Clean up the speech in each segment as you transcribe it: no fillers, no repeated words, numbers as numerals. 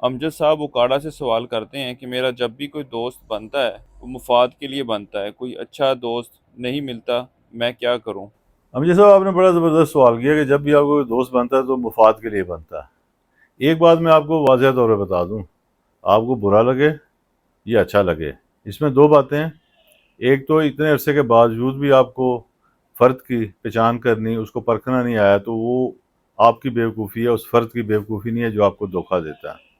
امجد صاحب اکاڑا سے سوال کرتے ہیں کہ میرا جب بھی کوئی دوست بنتا ہے وہ مفاد کے لیے بنتا ہے، کوئی اچھا دوست نہیں ملتا، میں کیا کروں؟ اب جیسا آپ نے بڑا زبردست سوال کیا کہ جب بھی آپ کو کوئی دوست بنتا ہے تو مفاد کے لیے بنتا ہے۔ ایک بات میں آپ کو واضح طور پہ بتا دوں، آپ کو برا لگے یا اچھا لگے، اس میں دو باتیں ہیں۔ ایک تو اتنے عرصے کے باوجود بھی آپ کو فرد کی پہچان کرنی، اس کو پرکھنا نہیں آیا، تو وہ آپ کی بیوقوفی ہے، اس فرد کی بیوقوفی نہیں ہے جو آپ کو دھوکہ دیتا ہے۔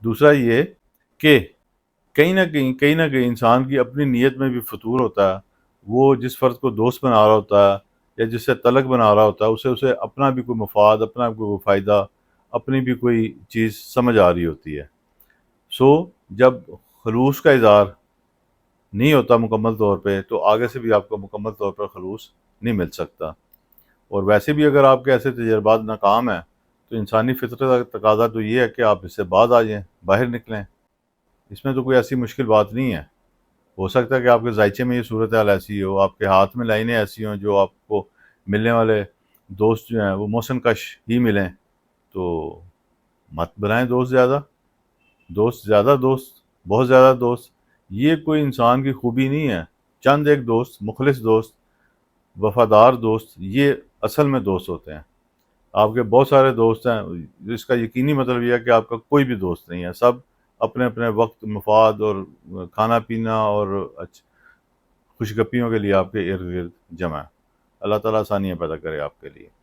دوسرا یہ کہ کہیں نہ کہیں انسان کی اپنی نیت میں بھی فطور ہوتا ہے۔ وہ جس فرد کو دوست بنا رہا ہوتا ہے یا جس سے تعلق بنا رہا ہوتا ہے، اسے اپنا بھی کوئی مفاد، اپنا بھی کوئی فائدہ، اپنی بھی کوئی چیز سمجھ آ رہی ہوتی ہے۔ سو جب خلوص کا اظہار نہیں ہوتا مکمل طور پہ، تو آگے سے بھی آپ کو مکمل طور پر خلوص نہیں مل سکتا۔ اور ویسے بھی اگر آپ کے ایسے تجربات ناکام ہیں تو انسانی فطرت کا تقاضا تو یہ ہے کہ آپ اس سے باز آ جائیں، باہر نکلیں۔ اس میں تو کوئی ایسی مشکل بات نہیں ہے۔ ہو سکتا ہے کہ آپ کے ذائچے میں یہ صورتحال ایسی ہو، آپ کے ہاتھ میں لائنیں ایسی ہوں، جو آپ کو ملنے والے دوست جو ہیں وہ موسن کش ہی ملیں، تو مت بنائیں دوست، بہت زیادہ دوست۔ یہ کوئی انسان کی خوبی نہیں ہے۔ چند ایک دوست، مخلص دوست، وفادار دوست، یہ اصل میں دوست ہوتے ہیں۔ آپ کے بہت سارے دوست ہیں، اس کا یقینی مطلب یہ ہے کہ آپ کا کوئی بھی دوست نہیں ہے۔ سب اپنے اپنے وقت، مفاد اور کھانا پینا اور خوش گپیوں کے لیے آپ کے ارد گرد جمع ہے۔ اللہ تعالیٰ آسانیاں پیدا کرے آپ کے لیے۔